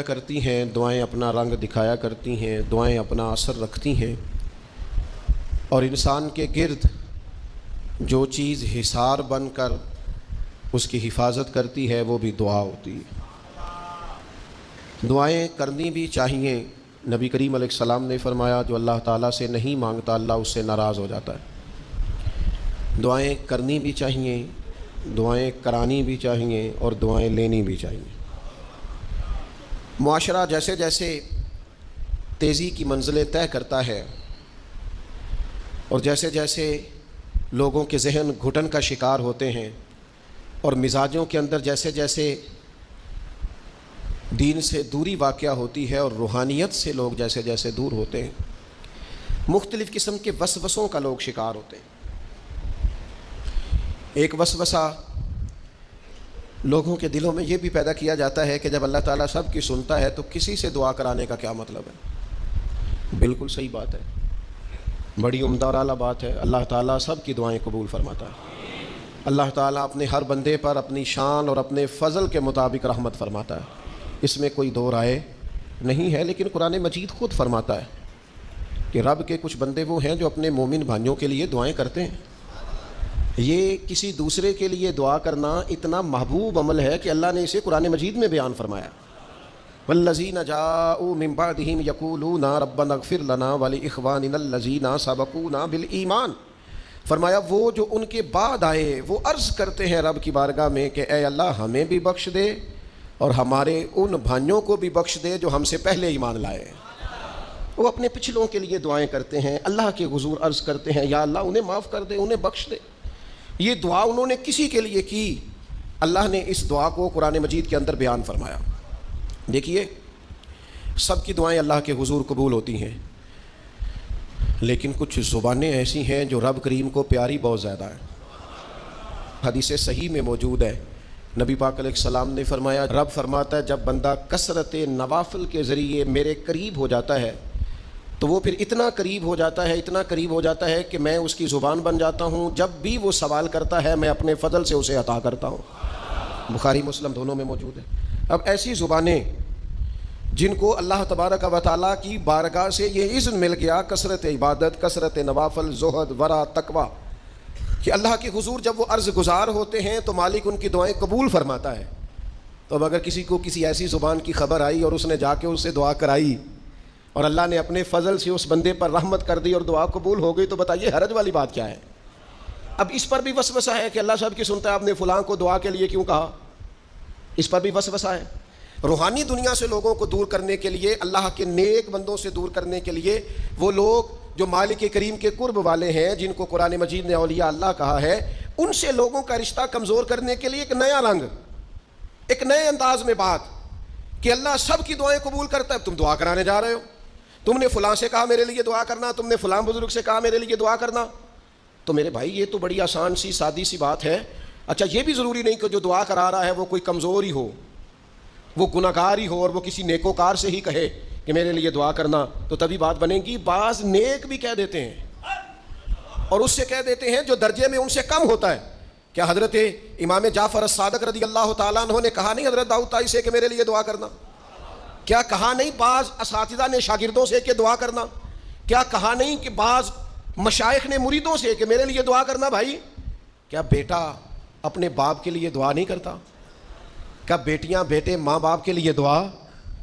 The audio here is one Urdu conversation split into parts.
کرتی ہیں، دعائیں اپنا رنگ دکھایا کرتی ہیں، دعائیں اپنا اثر رکھتی ہیں، اور انسان کے گرد جو چیز حصار بن کر اس کی حفاظت کرتی ہے وہ بھی دعا ہوتی ہے۔ دعائیں کرنی بھی چاہیے۔ نبی کریم علیہ السلام نے فرمایا جو اللہ تعالیٰ سے نہیں مانگتا اللہ اس سے ناراض ہو جاتا ہے۔ دعائیں کرنی بھی چاہیے، دعائیں کرانی بھی چاہیے، اور دعائیں لینی بھی چاہیے۔ معاشرہ جیسے جیسے تیزی کی منزلیں طے کرتا ہے اور جیسے جیسے لوگوں کے ذہن گھٹن کا شکار ہوتے ہیں اور مزاجوں کے اندر جیسے جیسے دین سے دوری واقع ہوتی ہے اور روحانیت سے لوگ جیسے جیسے دور ہوتے ہیں، مختلف قسم کے وسوسوں کا لوگ شکار ہوتے ہیں۔ ایک وسوسہ لوگوں کے دلوں میں یہ بھی پیدا کیا جاتا ہے کہ جب اللہ تعالیٰ سب کی سنتا ہے تو کسی سے دعا کرانے کا کیا مطلب ہے؟ بالکل صحیح بات ہے، بڑی عمدہ اور اعلیٰ بات ہے۔ اللہ تعالیٰ سب کی دعائیں قبول فرماتا ہے۔ اللہ تعالیٰ اپنے ہر بندے پر اپنی شان اور اپنے فضل کے مطابق رحمت فرماتا ہے، اس میں کوئی دو رائے نہیں ہے۔ لیکن قرآن مجید خود فرماتا ہے کہ رب کے کچھ بندے وہ ہیں جو اپنے مومن بھائیوں کے لیے دعائیں کرتے ہیں۔ یہ کسی دوسرے کے لیے دعا کرنا اتنا محبوب عمل ہے کہ اللہ نے اسے قرآن مجید میں بیان فرمایا۔ والذین جاءوا من بعدہم یقولون ربنا اغفر لنا ولإخواننا الذین سبقونا بالایمان، فرمایا وہ جو ان کے بعد آئے وہ عرض کرتے ہیں رب کی بارگاہ میں کہ اے اللہ ہمیں بھی بخش دے اور ہمارے ان بھائیوں کو بھی بخش دے جو ہم سے پہلے ایمان لائے۔ وہ اپنے پچھلوں کے لیے دعائیں کرتے ہیں، اللہ کے حضور عرض کرتے ہیں یا اللہ انہیں معاف کر دے، انہیں بخش دے۔ یہ دعا انہوں نے کسی کے لیے کی، اللہ نے اس دعا کو قرآن مجید کے اندر بیان فرمایا۔ دیکھیے سب کی دعائیں اللہ کے حضور قبول ہوتی ہیں، لیکن کچھ زبانیں ایسی ہیں جو رب کریم کو پیاری بہت زیادہ ہیں۔ حدیث صحیح میں موجود ہے، نبی پاک علیہ السلام نے فرمایا، رب فرماتا ہے جب بندہ کثرت نوافل کے ذریعے میرے قریب ہو جاتا ہے تو وہ پھر اتنا قریب ہو جاتا ہے، اتنا قریب ہو جاتا ہے کہ میں اس کی زبان بن جاتا ہوں، جب بھی وہ سوال کرتا ہے میں اپنے فضل سے اسے عطا کرتا ہوں۔ بخاری مسلم دونوں میں موجود ہے۔ اب ایسی زبانیں جن کو اللہ تبارک و تعالیٰ کی بارگاہ سے یہ اذن مل گیا، کثرت عبادت، کثرت نوافل، زہد، ورع، تقویٰ، کہ اللہ کے حضور جب وہ عرض گزار ہوتے ہیں تو مالک ان کی دعائیں قبول فرماتا ہے۔ تو اب اگر کسی کو کسی ایسی زبان کی خبر آئی اور اس نے جا کے اس سے دعا کرائی اور اللہ نے اپنے فضل سے اس بندے پر رحمت کر دی اور دعا قبول ہو گئی، تو بتائیے حرج والی بات کیا ہے؟ اب اس پر بھی وسوسہ ہے کہ اللہ سب کی سنتا ہے، آپ نے فلاں کو دعا کے لیے کیوں کہا؟ اس پر بھی وسوسہ ہے۔ روحانی دنیا سے لوگوں کو دور کرنے کے لیے، اللہ کے نیک بندوں سے دور کرنے کے لیے، وہ لوگ جو مالک کریم کے قرب والے ہیں جن کو قرآن مجید نے اولیاء اللہ کہا ہے، ان سے لوگوں کا رشتہ کمزور کرنے کے لیے ایک نیا رنگ، ایک نئے انداز میں بات کہ اللہ سب کی دعائیں قبول کرتا ہے، تم دعا کرانے جا رہے ہو، تم نے فلاں سے کہا میرے لیے دعا کرنا، تم نے فلاں بزرگ سے کہا میرے لیے دعا کرنا۔ تو میرے بھائی یہ تو بڑی آسان سی سادی سی بات ہے۔ اچھا یہ بھی ضروری نہیں کہ جو دعا کرا رہا ہے وہ کوئی کمزور ہی ہو، وہ گناہگار ہی ہو اور وہ کسی نیکوکار سے ہی کہے کہ میرے لیے دعا کرنا تو تبھی بات بنے گی۔ بعض نیک بھی کہہ دیتے ہیں اور اس سے کہہ دیتے ہیں جو درجے میں ان سے کم ہوتا ہے۔ کیا حضرت امام جعفر الصادق رضی اللہ تعالیٰ عنہ نے کہا نہیں حضرت داؤد طائی سے کہ میرے لیے دعا کرنا؟ کیا کہا نہیں بعض اساتذہ نے شاگردوں سے کہ دعا کرنا؟ کیا کہا نہیں کہ بعض مشائخ نے مریدوں سے کہ میرے لیے دعا کرنا؟ بھائی کیا بیٹا اپنے باپ کے لیے دعا نہیں کرتا؟ کیا بیٹیاں بیٹے ماں باپ کے لیے دعا؟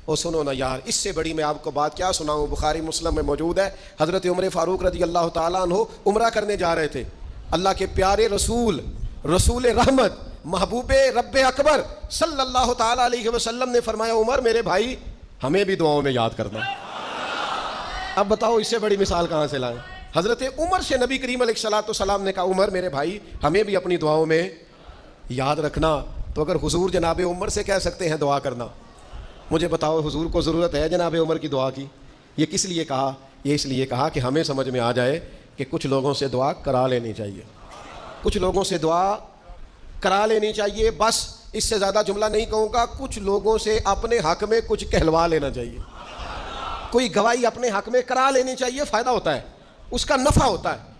او سنو نا یار، اس سے بڑی میں آپ کو بات کیا سناؤں، بخاری مسلم میں موجود ہے، حضرت عمر فاروق رضی اللہ تعالیٰ عنہ عمرہ کرنے جا رہے تھے، اللہ کے پیارے رسول، رسول رحمت، محبوب رب اکبر صلی اللہ تعالیٰ علیہ وسلم نے فرمایا عمر میرے بھائی ہمیں بھی دعاؤں میں یاد کرنا۔ اب بتاؤ اس سے بڑی مثال کہاں سے لائیں؟ حضرت عمر سے نبی کریم علیہ السلام نے کہا عمر میرے بھائی ہمیں بھی اپنی دعاؤں میں یاد رکھنا۔ تو اگر حضور جناب عمر سے کہہ سکتے ہیں دعا کرنا، مجھے بتاؤ حضور کو ضرورت ہے جناب عمر کی دعا کی؟ یہ کس لیے کہا؟ یہ اس لیے کہا کہ ہمیں سمجھ میں آ جائے کہ کچھ لوگوں سے دعا کرا لینی چاہیے، کچھ لوگوں سے دعا کرا لینی چاہیے۔ بس اس سے زیادہ جملہ نہیں کہوں گا، کچھ لوگوں سے اپنے حق میں کچھ کہلوا لینا چاہیے، کوئی گواہی اپنے حق میں کرا لینی چاہیے، فائدہ ہوتا ہے، اس کا نفع ہوتا ہے۔